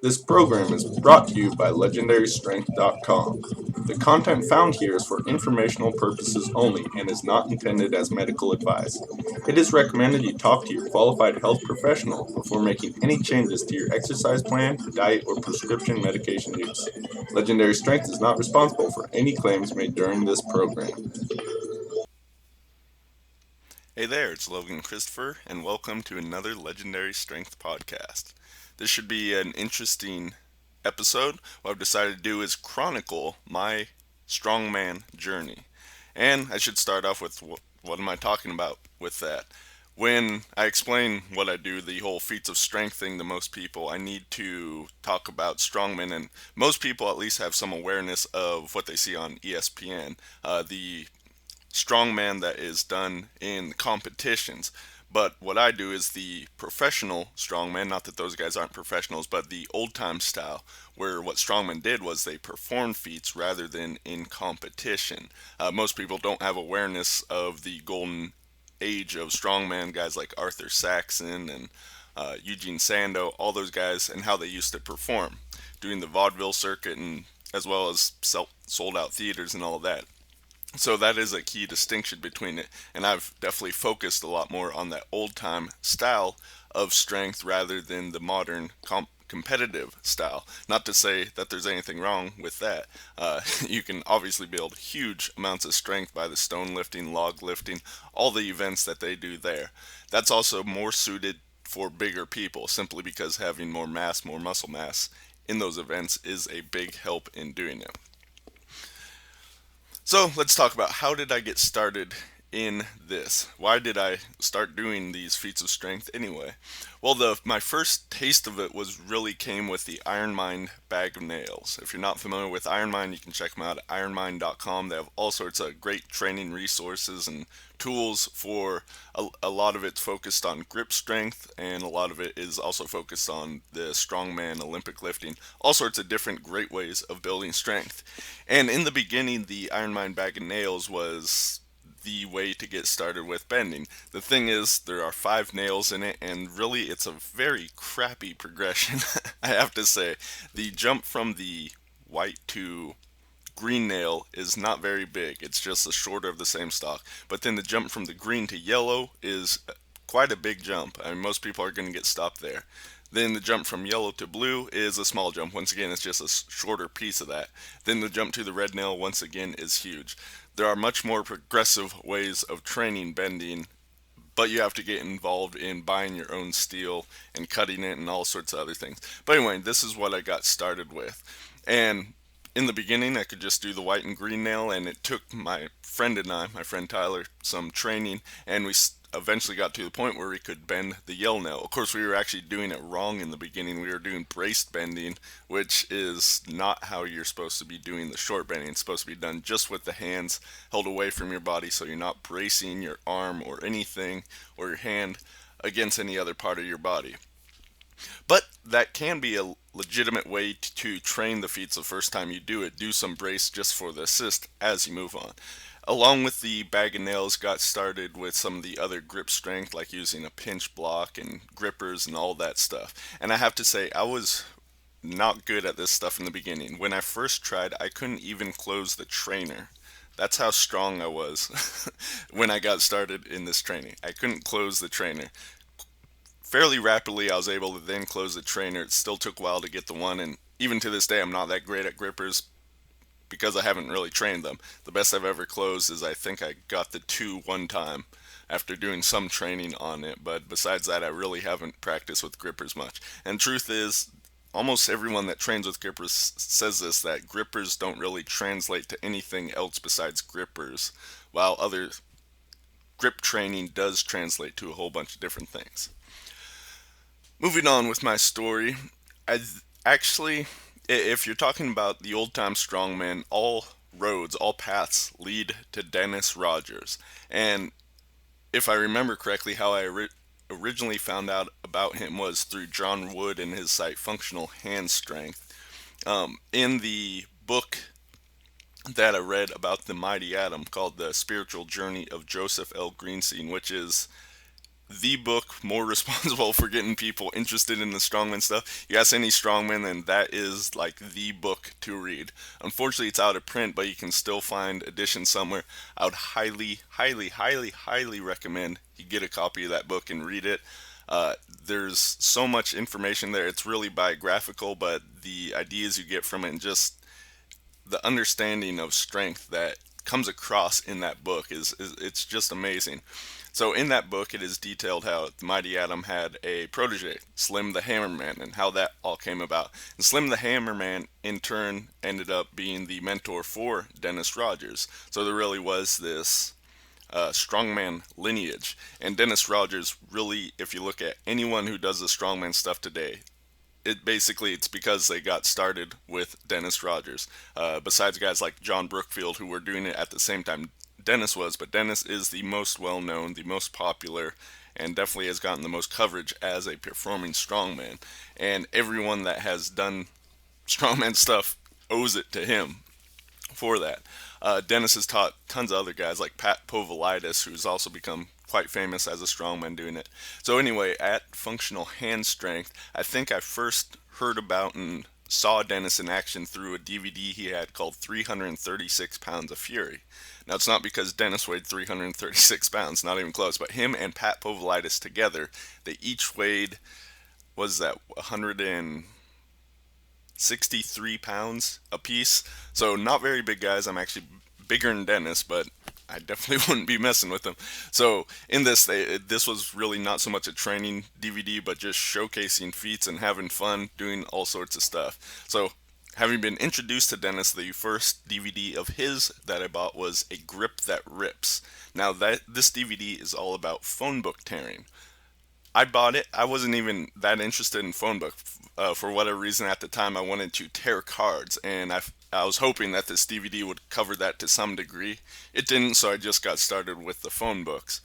This program is brought to you by LegendaryStrength.com. The content found here is for informational purposes only and is not intended as medical advice. It is recommended you talk to your qualified health professional before making any changes to your exercise plan, diet, or prescription medication use. Legendary Strength is not responsible for any claims made during this program. Hey there, it's Logan Christopher, and welcome to another Legendary Strength podcast. This should be an interesting episode. What I've decided to do is chronicle my Strongman journey. And I should start off with what am I talking about with that? When I explain what I do, the whole feats of strength thing to most people, I need to talk about strongmen, and most people at least have some awareness of what they see on ESPN. The strongman that is done in competitions. But what I do is the professional strongman, not that those guys aren't professionals, but the old time style, where what strongmen did was they performed feats rather than in competition. Most people don't have awareness of the golden age of strongman, guys like Arthur Saxon and Eugene Sando, all those guys, and how they used to perform, doing the vaudeville circuit and as well as sold out theaters and all of that. So that is a key distinction between it, and I've definitely focused a lot more on that old time style of strength rather than the modern competitive style. Not to say that there's anything wrong with that. You can obviously build huge amounts of strength by the stone lifting, log lifting, all the events that they do there. That's also more suited for bigger people, simply because having more mass, more muscle mass in those events is a big help in doing it. So let's talk about how did I get started in this? Why did I start doing these feats of strength anyway? Well, my first taste of it was really came with the Iron Mind bag of nails. If you're not familiar with Iron Mind, you can check them out at ironmind.com. They have all sorts of great training resources and tools for a lot of it's focused on grip strength, and a lot of it is also focused on the strongman, Olympic lifting, all sorts of different great ways of building strength. And in the beginning, the Iron Mind bag of nails was the way to get started with bending. The thing is, there are 5 nails in it, and really it's a very crappy progression. I have to say, the jump from the white to green nail is not very big. It's just a shorter of the same stock. But then the jump from the green to yellow is quite a big jump. I mean, most people are going to get stopped there. Then the jump from yellow to blue is a small jump. Once again, it's just a shorter piece of that. Then the jump to the red nail, once again, is huge. There are much more progressive ways of training bending, but you have to get involved in buying your own steel and cutting it and all sorts of other things. But anyway, this is what I got started with. And in the beginning, I could just do the white and green nail, and it took my friend and I, my friend Tyler, some training, and we eventually got to the point where we could bend the yellow nail. Of course, we were actually doing it wrong in the beginning. We were doing braced bending, which is not how you're supposed to be doing the short bending. It's supposed to be done just with the hands held away from your body, so you're not bracing your arm or anything or your hand against any other part of your body. But that can be a legitimate way to train the feats the first time you do it. Do some brace just for the assist as you move on. Along with the bag of nails, got started with some of the other grip strength, like using a pinch block and grippers and all that stuff. And I have to say, I was not good at this stuff in the beginning. When I first tried, I couldn't even close the trainer. That's how strong I was when I got started in this training. I couldn't close the trainer. Fairly rapidly, I was able to then close the trainer. It still took a while to get the one, and even to this day, I'm not that great at grippers because I haven't really trained them. The best I've ever closed is I think I got the 2 one time after doing some training on it, but besides that, I really haven't practiced with grippers much. And truth is, almost everyone that trains with grippers says this, that grippers don't really translate to anything else besides grippers, while other grip training does translate to a whole bunch of different things. Moving on with my story, I actually, if you're talking about the old time strongman, all roads, all paths lead to Dennis Rogers. And if I remember correctly, how I originally found out about him was through John Wood and his site Functional Hand Strength. In the book that I read about the Mighty Atom called The Spiritual Journey of Joseph L. Greenstein, which is the book more responsible for getting people interested in the strongman stuff. You ask any strongman, and that is like the book to read. Unfortunately, it's out of print, but you can still find editions somewhere. I would highly, highly, highly, highly recommend you get a copy of that book and read it. There's so much information there. It's really biographical, but the ideas you get from it and just the understanding of strength that comes across in that book is it's just amazing. So in that book, it is detailed how the Mighty Atom had a protege, Slim the Hammerman, and how that all came about. And Slim the Hammerman, in turn, ended up being the mentor for Dennis Rogers. So there really was this strongman lineage. And Dennis Rogers really, if you look at anyone who does the strongman stuff today, it's because they got started with Dennis Rogers. Besides guys like John Brookfield who were doing it at the same time Dennis was, but Dennis is the most well known, the most popular, and definitely has gotten the most coverage as a performing strongman. And everyone that has done strongman stuff owes it to him for that. Dennis has taught tons of other guys like Pat Povolitis, who's also become quite famous as a strongman doing it. So anyway, at Functional Hand Strength, I think I first heard about and saw Dennis in action through a DVD he had called 336 Pounds of Fury. Now, it's not because Dennis weighed 336 pounds, not even close, but him and Pat Povolitis together, they each weighed, was that 163 pounds a piece? So, not very big guys. I'm actually bigger than Dennis, but I definitely wouldn't be messing with them. So in this was really not so much a training DVD, but just showcasing feats and having fun doing all sorts of stuff. So having been introduced to Dennis, the first DVD of his that I bought was A Grip That Rips. Now that this DVD is all about phone book tearing. I bought it. I wasn't even that interested in phone book. For whatever reason at the time, I wanted to tear cards, and I was hoping that this DVD would cover that to some degree. It didn't, so I just got started with the phone books.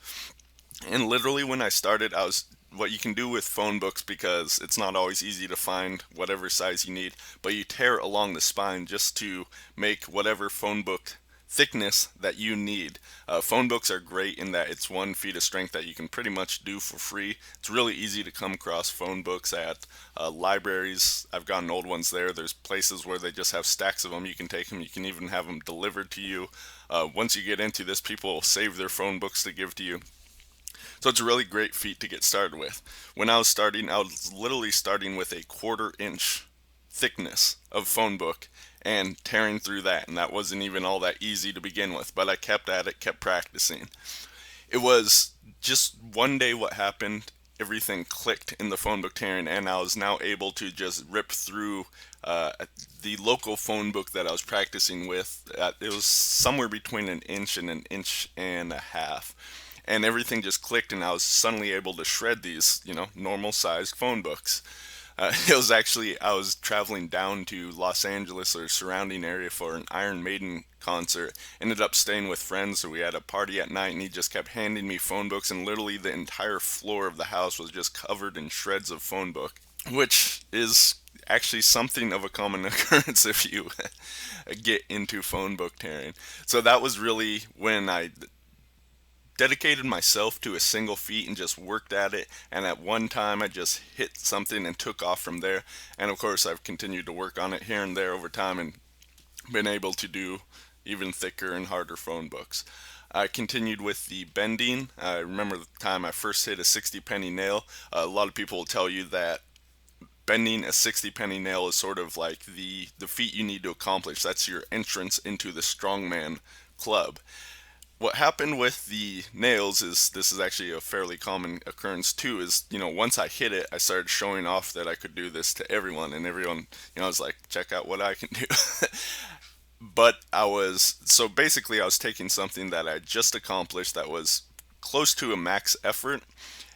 And literally, when I started, I was what you can do with phone books because it's not always easy to find whatever size you need, but you tear along the spine just to make whatever phone book thickness that you need. Phone books are great in that it's one feat of strength that you can pretty much do for free. It's really easy to come across phone books at libraries. I've gotten old ones there. There's places where they just have stacks of them. You can take them. You can even have them delivered to you. Once you get into this, people will save their phone books to give to you. So it's a really great feat to get started with. When I was starting, I was literally starting with a 1/4 inch thickness of phone book and tearing through that, and that wasn't even all that easy to begin with, but I kept at it, kept practicing. It was just one day what happened, everything clicked in the phone book tearing, and I was now able to just rip through uh, the local phone book that I was practicing with. It was somewhere between an inch and an inch and a half. And everything just clicked, and I was suddenly able to shred these, normal sized phone books. It was actually, I was traveling down to Los Angeles or surrounding area for an Iron Maiden concert. Ended up staying with friends, so we had a party at night, and he just kept handing me phone books, and literally the entire floor of the house was just covered in shreds of phone book, which is actually something of a common occurrence if you get into phone book tearing. So that was really when I dedicated myself to a single feat and just worked at it, and at one time I just hit something and took off from there. And of course I've continued to work on it here and there over time and been able to do even thicker and harder phone books. I continued with the bending. I remember the time I first hit a 60 penny nail. A lot of people will tell you that bending a 60 penny nail is sort of like the feat you need to accomplish. That's your entrance into the strongman club. What happened with the nails is, this is actually a fairly common occurrence too, is once I hit it, I started showing off that I could do this to everyone, and everyone was like, check out what I can do. But so basically I was taking something that I just accomplished that was close to a max effort,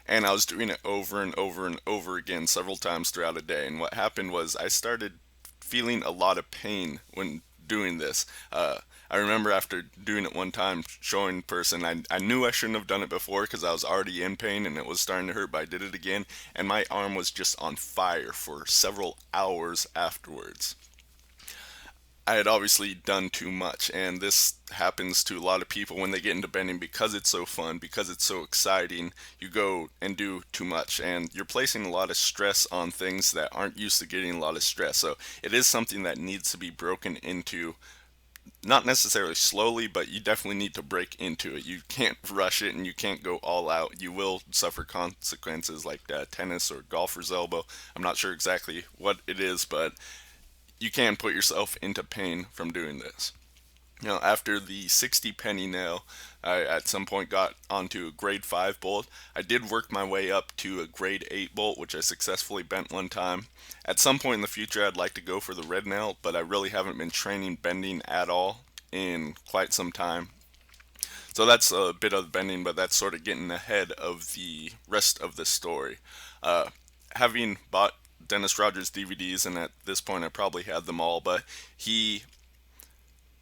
and I was doing it over and over and over again several times throughout a day. And what happened was I started feeling a lot of pain when doing this. I remember after doing it one time, showing person, I knew I shouldn't have done it before because I was already in pain and it was starting to hurt, but I did it again, and my arm was just on fire for several hours afterwards. I had obviously done too much, and this happens to a lot of people when they get into bending because it's so fun, because it's so exciting. You go and do too much, and you're placing a lot of stress on things that aren't used to getting a lot of stress. So it is something that needs to be broken into, not necessarily slowly, but you definitely need to break into it. You can't rush it and you can't go all out. You will suffer consequences like tennis or golfer's elbow. I'm not sure exactly what it is, but you can put yourself into pain from doing this. After the 60 penny nail, I at some point got onto a grade 5 bolt. I did work my way up to a grade 8 bolt, which I successfully bent one time. At some point in the future, I'd like to go for the red nail, but I really haven't been training bending at all in quite some time. So that's a bit of bending, but that's sort of getting ahead of the rest of the story. Uh, Having bought Dennis Rogers DVDs, and at this point I probably had them all, but he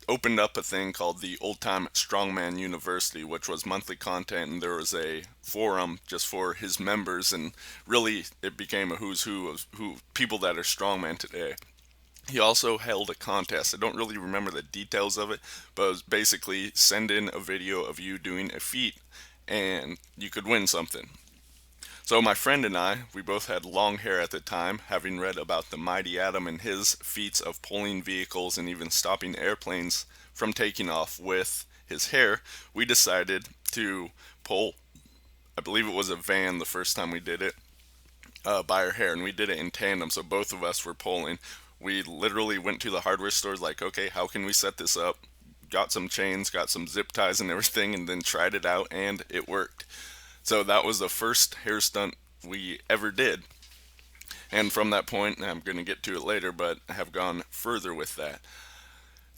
opened up a thing called the Old Strongman University, which was monthly content, and there was a forum just for his members, and really it became a who's who of people that are strongman today. He also held a contest. I don't really remember the details of it, but it was basically send in a video of you doing a feat, and you could win something. So my friend and I, we both had long hair at the time, having read about the mighty Atom and his feats of pulling vehicles and even stopping airplanes from taking off with his hair. We decided to pull, I believe it was a van the first time we did it, by our hair, and we did it in tandem, so both of us were pulling. We literally went to the hardware stores like, okay, how can we set this up? Got some chains, got some zip ties and everything, and then tried it out, and it worked. So that was the first hair stunt we ever did. And from that point, I'm going to get to it later, but I have gone further with that.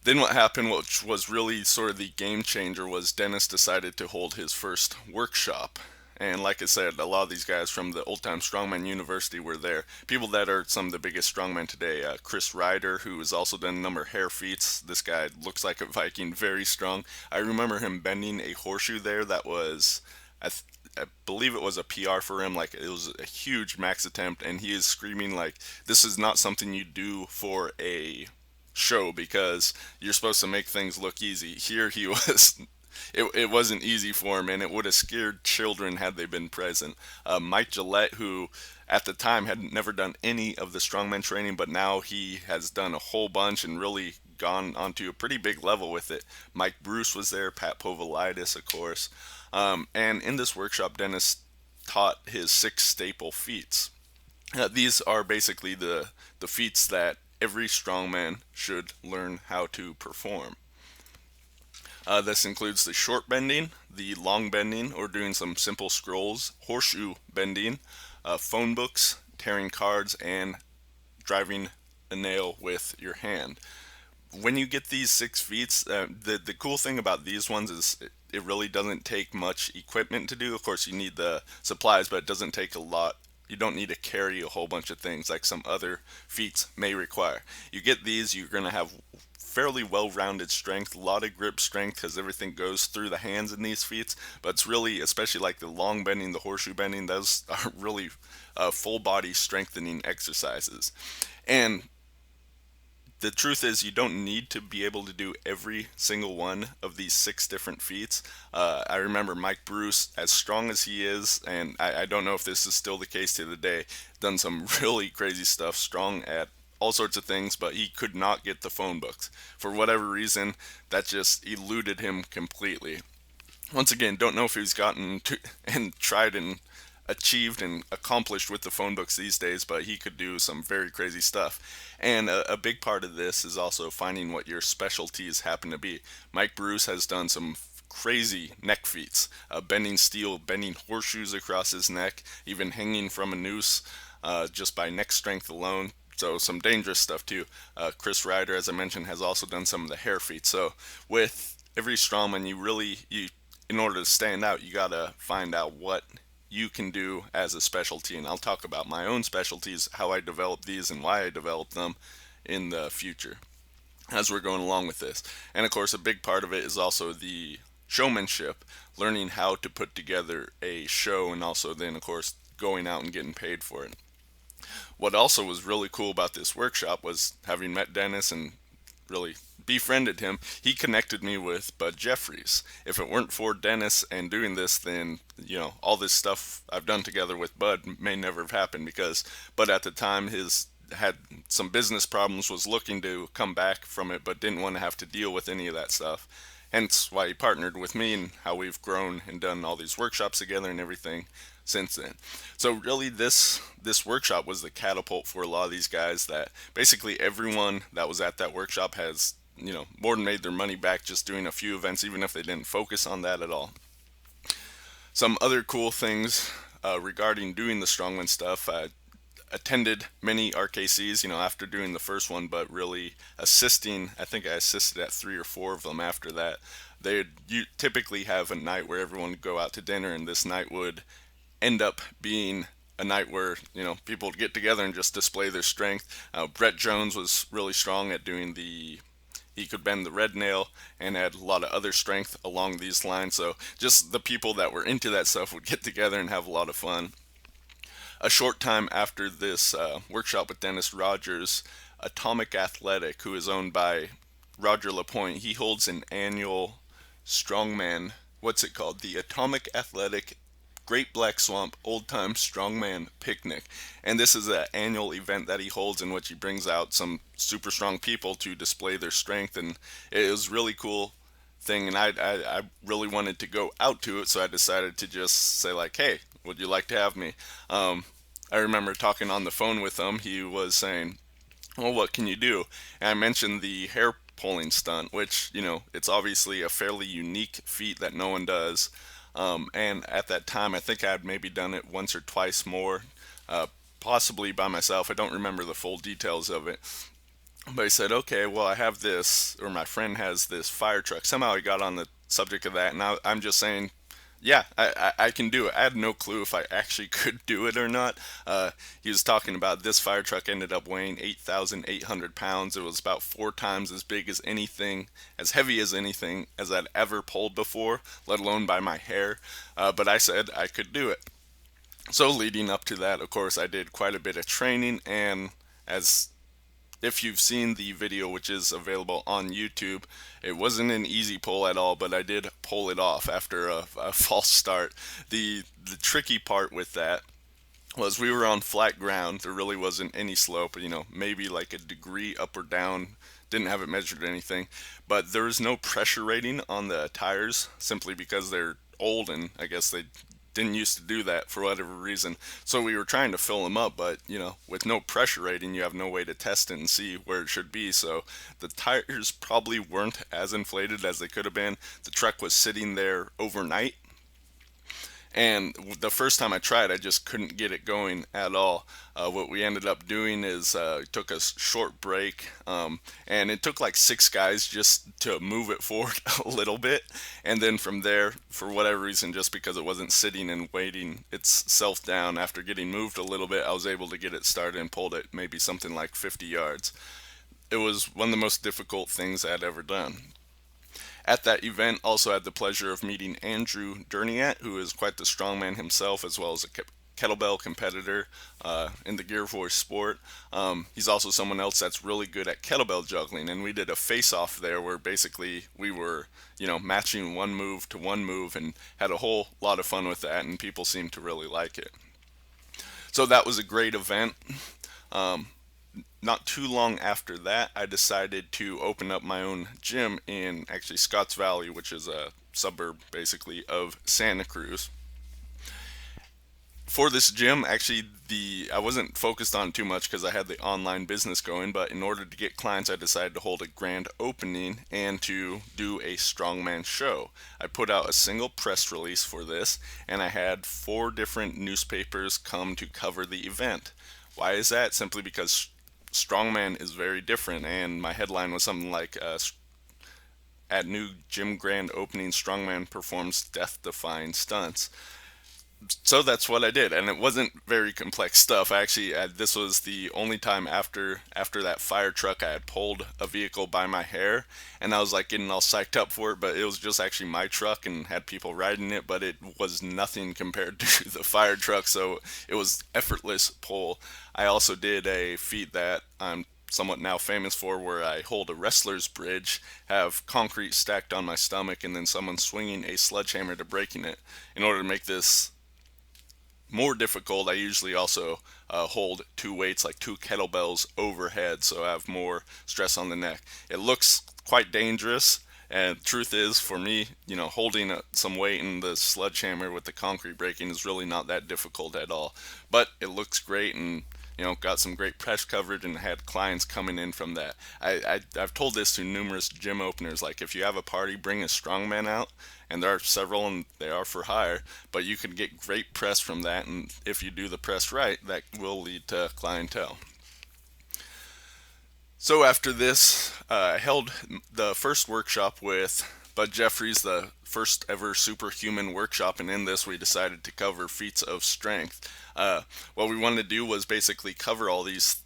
Then what happened, which was really sort of the game changer, was Dennis decided to hold his first workshop. And like I said, a lot of these guys from the Old Strongman University were there. People that are some of the biggest strongmen today. Chris Ryder, who has also done a number of hair feats. This guy looks like a Viking, very strong. I remember him bending a horseshoe there that was, I believe it was a PR for him. Like, it was a huge max attempt, and he is screaming like, this is not something you do for a show because you're supposed to make things look easy. Here he was. It wasn't easy for him, and it would have scared children had they been present. Mike Gillette, who at the time had never done any of the strongman training, but now he has done a whole bunch and really gone onto a pretty big level with it. Mike Bruce was there, Pat Povolitis, of course. And in this workshop, Dennis taught his 6 staple feats. These are basically the feats that every strongman should learn how to perform. This includes the short bending, the long bending, or doing some simple scrolls, horseshoe bending, phone books, tearing cards, and driving a nail with your hand. When you get these 6 feats, the cool thing about these ones is it really doesn't take much equipment to do. Of course, you need the supplies, but it doesn't take a lot. You don't need to carry a whole bunch of things like some other feats may require. You get these, you're going to have fairly well-rounded strength, a lot of grip strength because everything goes through the hands in these feats. But it's really, especially like the long bending, the horseshoe bending, those are really full body strengthening exercises. And the truth is, you don't need to be able to do every single one of these 6 different feats. I remember Mike Bruce, as strong as he is, and I don't know if this is still the case to the day, done some really crazy stuff, strong at all sorts of things, but he could not get the phone books. For whatever reason, that just eluded him completely. Once again, don't know if he's gotten to, and tried and achieved and accomplished with the phone books these days, but he could do some very crazy stuff. And a big part of this is also finding what your specialties happen to be. Mike Bruce has done some crazy neck feats, bending steel, bending horseshoes across his neck, even hanging from a noose just by neck strength alone. So some dangerous stuff too. Chris Ryder, as I mentioned, has also done some of the hair feats. So with every strongman, you in order to stand out, you gotta find out what you can do as a specialty. And I'll talk about my own specialties, how I developed these and why I developed them in the future as we're going along with this. And of course, a big part of it is also the showmanship, learning how to put together a show, and also then, of course, going out and getting paid for it. What also was really cool about this workshop was having met Dennis and really befriended him. He connected me with Bud Jeffries. If it weren't for Dennis and doing this, then all this stuff I've done together with Bud may never have happened, because Bud at the time his had some business problems, was looking to come back from it, but didn't want to have to deal with any of that stuff. Hence why he partnered with me, and how we've grown and done all these workshops together and everything since then. So really, this workshop was the catapult for a lot of these guys. That basically everyone that was at that workshop has more than made their money back just doing a few events, even if they didn't focus on that at all. Some other cool things regarding doing the strongman stuff. I attended many RKCs, after doing the first one, but really assisting. I think I assisted at 3 or 4 of them after that. They typically have a night where everyone would go out to dinner, and this night would end up being a night where people would get together and just display their strength. Brett Jones was really strong at doing the he could bend the red nail, and had a lot of other strength along these lines. So just the people that were into that stuff would get together and have a lot of fun. A short time after this workshop with Dennis Rogers, Atomic Athletic, who is owned by Roger Lapointe, he holds an annual strongman, what's it called? The Atomic Athletic Great Black Swamp Old Time Strongman Picnic. And this is an annual event that he holds, in which he brings out some super strong people to display their strength. And it was really cool thing, and I really wanted to go out to it, so I decided to just say like, hey, would you like to have me? I remember talking on the phone with him. He was saying, well, what can you do? And I mentioned the hair pulling stunt, which, it's obviously a fairly unique feat that no one does. And at that time, I think I'd maybe done it once or twice more, uh, possibly by myself. I don't remember the full details of it. But he said, okay, well, I have this, or my friend has this fire truck. Somehow he got on the subject of that, and I'm just saying, yeah, I can do it. I had no clue if I actually could do it or not. He was talking about this fire truck ended up weighing 8,800 pounds. It was about 4 times as big as anything, as heavy as anything as I'd ever pulled before, let alone by my hair. But I said I could do it. So leading up to that, of course, I did quite a bit of training, and as if you've seen the video, which is available on YouTube, it wasn't an easy pull at all, but I did pull it off after a false start. The tricky part with that was we were on flat ground. There really wasn't any slope, maybe like a degree up or down. Didn't have it measured or anything, but there was no pressure rating on the tires, simply because they're old, and I guess they didn't used to do that for whatever reason. So we were trying to fill them up, but with no pressure rating, you have no way to test it and see where it should be. So the tires probably weren't as inflated as they could have been. The truck was sitting there overnight, and the first time I tried, I just couldn't get it going at all. What we ended up doing is took a short break, and it took like 6 guys just to move it forward a little bit. And then from there, for whatever reason, just because it wasn't sitting and weighting itself down after getting moved a little bit, I was able to get it started and pulled it maybe something like 50 yards. It was one of the most difficult things I'd ever done. At that event, also had the pleasure of meeting Andrew Derniat, who is quite the strongman himself, as well as a kettlebell competitor in the Gear Force sport. He's also someone else that's really good at kettlebell juggling, and we did a face-off there where basically we were, matching one move to one move, and had a whole lot of fun with that, and people seemed to really like it. So that was a great event. Um, Not too long after that, I decided to open up my own gym in actually Scotts Valley, which is a suburb basically of Santa Cruz. For this gym, actually, the I wasn't focused on too much because I had the online business going, but in order to get clients, I decided to hold a grand opening and to do a strongman show. I put out a single press release for this, and I had 4 different newspapers come to cover the event. Why is that? Simply because Strongman is very different, and my headline was something like at new gym grand opening, Strongman performs death-defying stunts. So that's what I did, and it wasn't very complex stuff. Actually, this was the only time after that fire truck I had pulled a vehicle by my hair, and I was like getting all psyched up for it. But it was just actually my truck and had people riding it, but it was nothing compared to the fire truck. So it was effortless pull. I also did a feat that I'm somewhat now famous for, where I hold a wrestler's bridge, have concrete stacked on my stomach, and then someone swinging a sledgehammer to breaking it. In order to make this more difficult, I usually also hold two weights, like two kettlebells overhead, so I have more stress on the neck. It looks quite dangerous, and truth is, for me, holding some weight in the sledgehammer with the concrete breaking is really not that difficult at all. But it looks great, and got some great press coverage and had clients coming in from that. I've told this to numerous gym openers, like if you have a party, bring a strongman out, and there are several and they are for hire, but you can get great press from that, and if you do the press right, that will lead to clientele. So after this, I held the first workshop with Bud Jeffries, the first ever superhuman workshop, and in this we decided to cover feats of strength. What we wanted to do was basically cover all these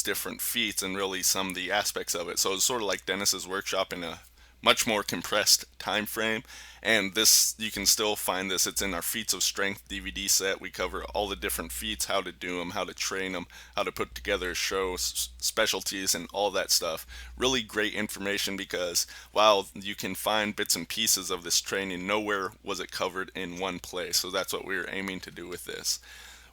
different feats and really some of the aspects of it. So it's sort of like Dennis's workshop in a much more compressed time frame, and this, you can still find this. It's in our Feats of Strength DVD set. We cover all the different feats, how to do them, how to train them, how to put together a show, specialties, and all that stuff. Really great information, because while you can find bits and pieces of this training, nowhere was it covered in one place. So that's what we were aiming to do with this.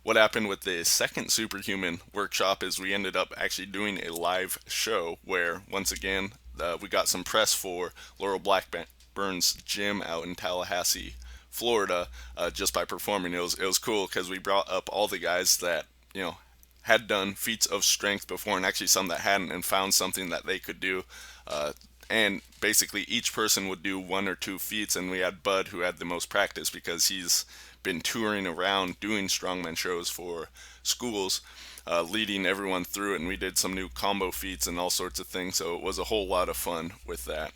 What happened with the second superhuman workshop is we ended up actually doing a live show where, once again, we got some press for Laurel Blackburn's gym out in Tallahassee, Florida, just by performing. It was cool because we brought up all the guys that had done feats of strength before, and actually some that hadn't, and found something that they could do. And basically each person would do one or two feats, and we had Bud, who had the most practice because he's been touring around doing strongman shows for schools, leading everyone through it, and we did some new combo feats and all sorts of things, so it was a whole lot of fun with that.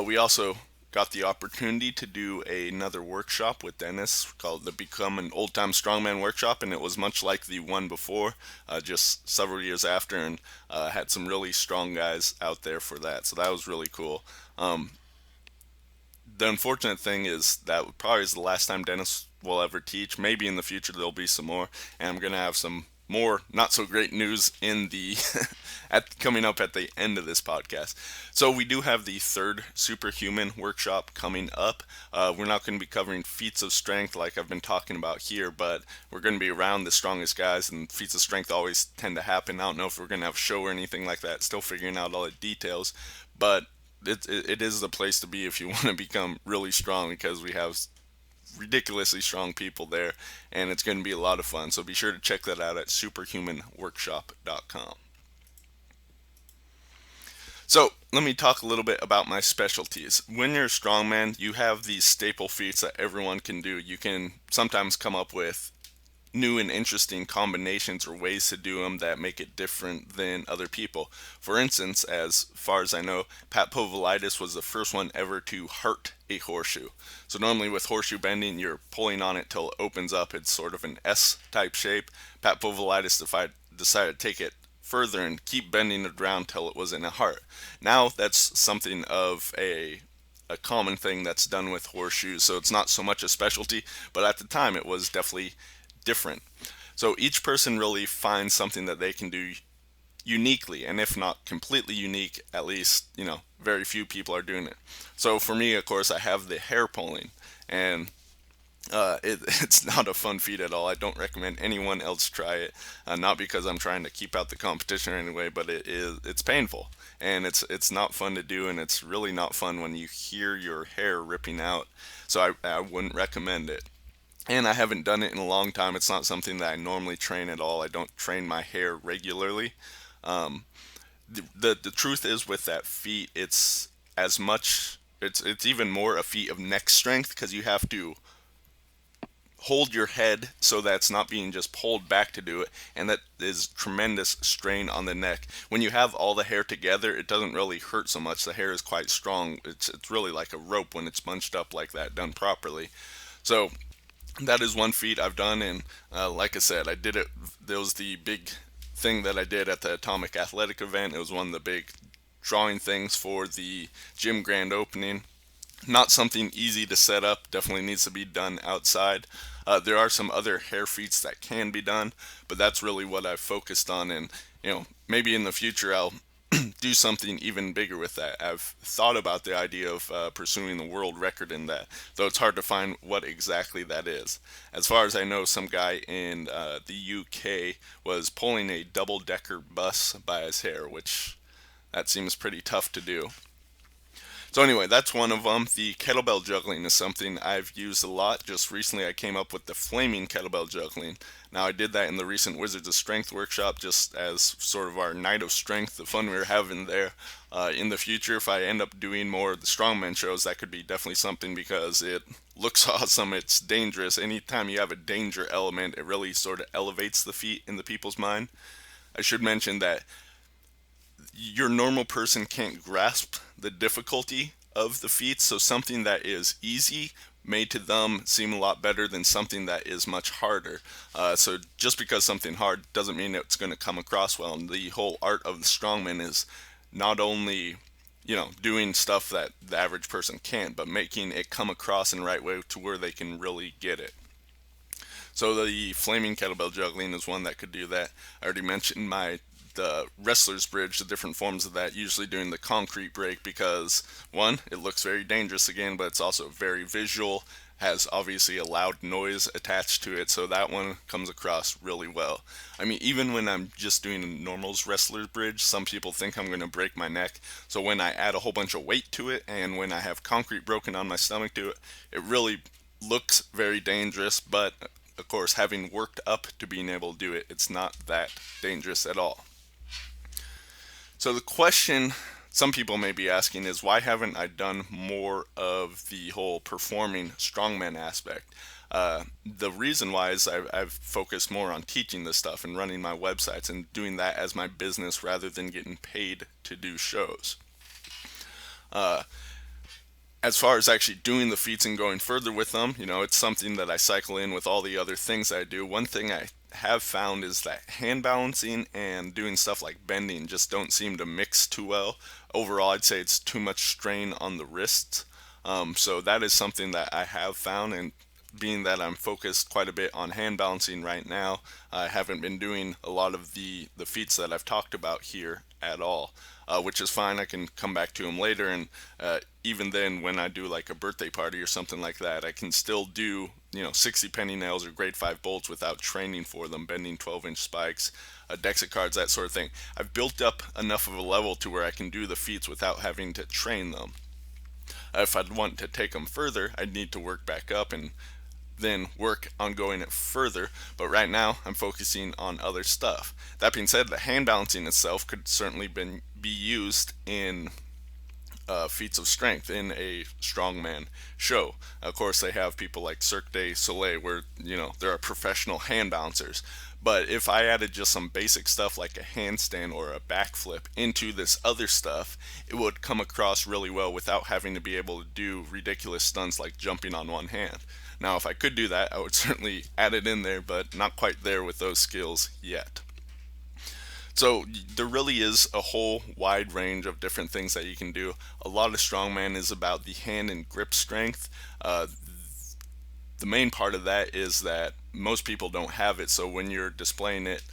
We also got the opportunity to do another workshop with Dennis called the Become an Old Time Strongman workshop, and it was much like the one before, just several years after, and had some really strong guys out there for that, so that was really cool. The unfortunate thing is that probably is the last time Dennis will ever teach. Maybe in the future there'll be some more, and I'm gonna have some more not so great news in the coming up at the end of this podcast. So we do have the third superhuman workshop coming up. We're not going to be covering feats of strength like I've been talking about here, but we're going to be around the strongest guys, and feats of strength always tend to happen. I don't know if we're going to have a show or anything like that. Still figuring out all the details, but it is the place to be if you want to become really strong, because we have ridiculously strong people there, and it's going to be a lot of fun. So be sure to check that out at superhumanworkshop.com. So let me talk a little bit about my specialties. When you're a strongman, you have these staple feats that everyone can do. You can sometimes come up with new and interesting combinations or ways to do them that make it different than other people. For instance, as far as I know, Pat Povolitis was the first one ever to heart a horseshoe. So normally with horseshoe bending, you're pulling on it till it opens up. It's sort of an S-type shape. Pat Povolitis decided to take it further and keep bending it around till it was in a heart. Now that's something of a common thing that's done with horseshoes, so it's not so much a specialty, but at the time it was definitely different. So each person really finds something that they can do uniquely, and if not completely unique, at least, very few people are doing it. So for me, of course, I have the hair pulling, and it's not a fun feat at all. I don't recommend anyone else try it, not because I'm trying to keep out the competition or anyway, but it's painful, and it's not fun to do, and it's really not fun when you hear your hair ripping out, so I wouldn't recommend it. And I haven't done it in a long time. It's not something that I normally train at all. I don't train my hair regularly. The truth is, with that feat, it's even more a feat of neck strength, because you have to hold your head so that it's not being just pulled back to do it, and that is tremendous strain on the neck. When you have all the hair together, it doesn't really hurt so much. The hair is quite strong. It's really like a rope when it's bunched up like that, done properly. So that is one feat I've done, and like I said, I did it. There was the big thing that I did at the Atomic Athletic event. It was one of the big drawing things for the gym grand opening. Not something easy to set up. Definitely needs to be done outside. There are some other hair feats that can be done, but that's really what I've focused on. And maybe in the future I'll do something even bigger with that. I've thought about the idea of pursuing the world record in that, though it's hard to find what exactly that is. As far as I know, some guy in the UK was pulling a double-decker bus by his hair, which that seems pretty tough to do. So anyway, that's one of them. The kettlebell juggling is something I've used a lot. Just recently I came up with the flaming kettlebell juggling. Now I did that in the recent Wizards of Strength workshop just as sort of our night of strength, the fun we were having there. In the future, if I end up doing more of the strongman shows, that could be definitely something because it looks awesome. It's dangerous. Anytime you have a danger element, it really sort of elevates the feat in the people's mind. I should mention that your normal person can't grasp the difficulty of the feats, so something that is easy may to them seem a lot better than something that is much harder. So just because something hard doesn't mean it's going to come across well. And the whole art of the strongman is not only doing stuff that the average person can't, but making it come across in the right way to where they can really get it. So the flaming kettlebell juggling is one that could do that. I already mentioned the wrestler's bridge, the different forms of that, usually doing the concrete break because one, it looks very dangerous again, but it's also very visual, has obviously a loud noise attached to it, so that one comes across really well. I mean, even when I'm just doing a normal's wrestler's bridge, some people think I'm going to break my neck, so when I add a whole bunch of weight to it and when I have concrete broken on my stomach to it, it really looks very dangerous, but of course, having worked up to being able to do it, it's not that dangerous at all. So the question some people may be asking is why haven't I done more of the whole performing strongman aspect? The reason why is I've focused more on teaching this stuff and running my websites and doing that as my business rather than getting paid to do shows. As far as actually doing the feats and going further with them, it's something that I cycle in with all the other things I do. One thing I have found is that hand balancing and doing stuff like bending just don't seem to mix too well. Overall, I'd say it's too much strain on the wrists. So that is something that I have found, and being that I'm focused quite a bit on hand balancing right now, I haven't been doing a lot of the feats that I've talked about here at all, which is fine. I can come back to them later, and even then, when I do like a birthday party or something like that, I can still do 60 penny nails or grade 5 bolts without training for them, bending 12-inch spikes, Dexa cards, that sort of thing. I've built up enough of a level to where I can do the feats without having to train them. If I'd want to take them further, I'd need to work back up and then work on going it further, but right now I'm focusing on other stuff. That being said, the hand balancing itself could certainly be used in feats of strength in a strongman show. Of course, they have people like Cirque du Soleil where there are professional hand balancers. But if I added just some basic stuff like a handstand or a backflip into this other stuff, it would come across really well without having to be able to do ridiculous stunts like jumping on one hand. Now, if I could do that, I would certainly add it in there, but not quite there with those skills yet. So there really is a whole wide range of different things that you can do. A lot of strongman is about the hand and grip strength. The main part of that is that most people don't have it, so when you're displaying it,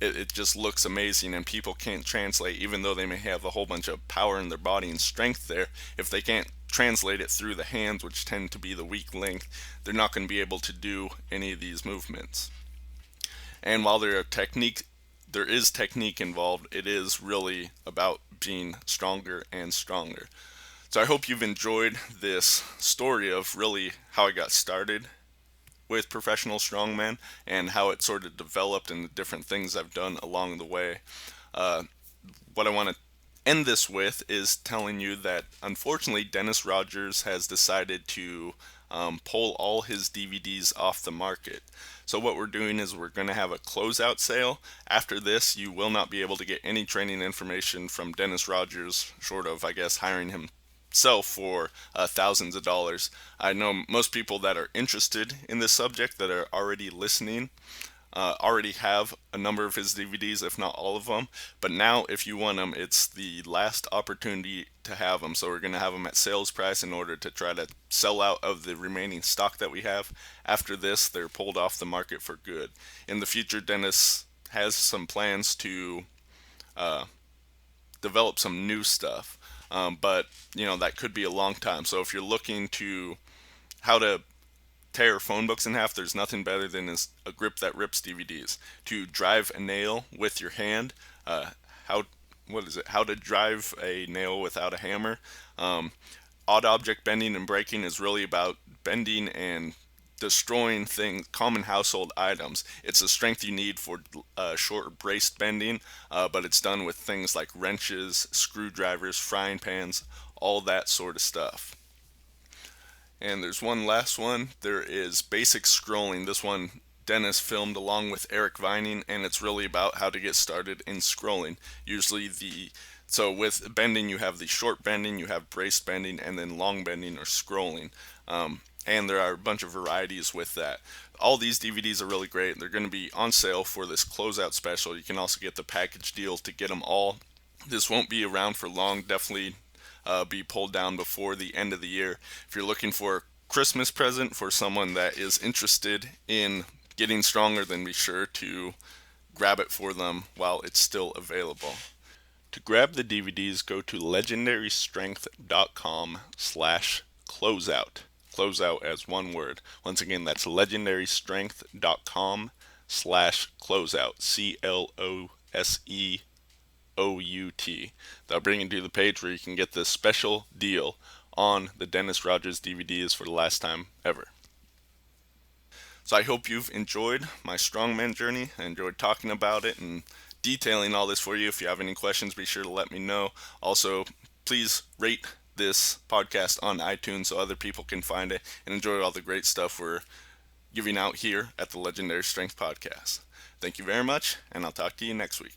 it just looks amazing, and people can't translate, even though they may have a whole bunch of power in their body and strength there. If they can't translate it through the hands, which tend to be the weak link, they're not going to be able to do any of these movements. And while there is technique involved, it is really about being stronger and stronger. So I hope you've enjoyed this story of really how I got started with professional strongman and how it sort of developed and the different things I've done along the way. What I want to end this with is telling you that unfortunately Dennis Rogers has decided to pull all his DVDs off the market. So what we're doing is we're going to have a closeout sale. After this, you will not be able to get any training information from Dennis Rogers, short of, I guess, hiring himself for thousands of dollars. I know most people that are interested in this subject that are already listening already have a number of his DVDs, if not all of them. But now, if you want them, it's the last opportunity to have them. So we're going to have them at sales price in order to try to sell out of the remaining stock that we have. After this, they're pulled off the market for good. In the future, Dennis has some plans to develop some new stuff. But that could be a long time. So if you're looking to how to tear phone books in half, there's nothing better than a grip that rips DVDs. To drive a nail with your hand, how what is it? How to drive a nail without a hammer. Um, Odd object bending and breaking is really about bending and destroying things, common household items. It's the strength you need for short braced bending, but it's done with things like wrenches, screwdrivers, frying pans, all that sort of stuff. And there's one last one. There is basic scrolling. This one Dennis filmed along with Eric Vining, and it's really about how to get started in scrolling. Usually so with bending you have the short bending, you have braced bending, and then long bending or scrolling. And there are a bunch of varieties with that. All these DVDs are really great. They're going to be on sale for this closeout special. You can also get the package deal to get them all. This won't be around for long. Definitely be pulled down before the end of the year. If you're looking for a Christmas present for someone that is interested in getting stronger, then be sure to grab it for them while it's still available. To grab the DVDs, go to legendarystrength.com/closeout. Closeout as one word. Once again, that's legendarystrength.com/closeout. CLOSEOUT. That'll bring you to the page where you can get this special deal on the Dennis Rogers DVDs for the last time ever. So I hope you've enjoyed my Strongman journey. I enjoyed talking about it and detailing all this for you. If you have any questions, be sure to let me know. Also, please rate this podcast on iTunes so other people can find it and enjoy all the great stuff we're giving out here at the Legendary Strength Podcast. Thank you very much, and I'll talk to you next week.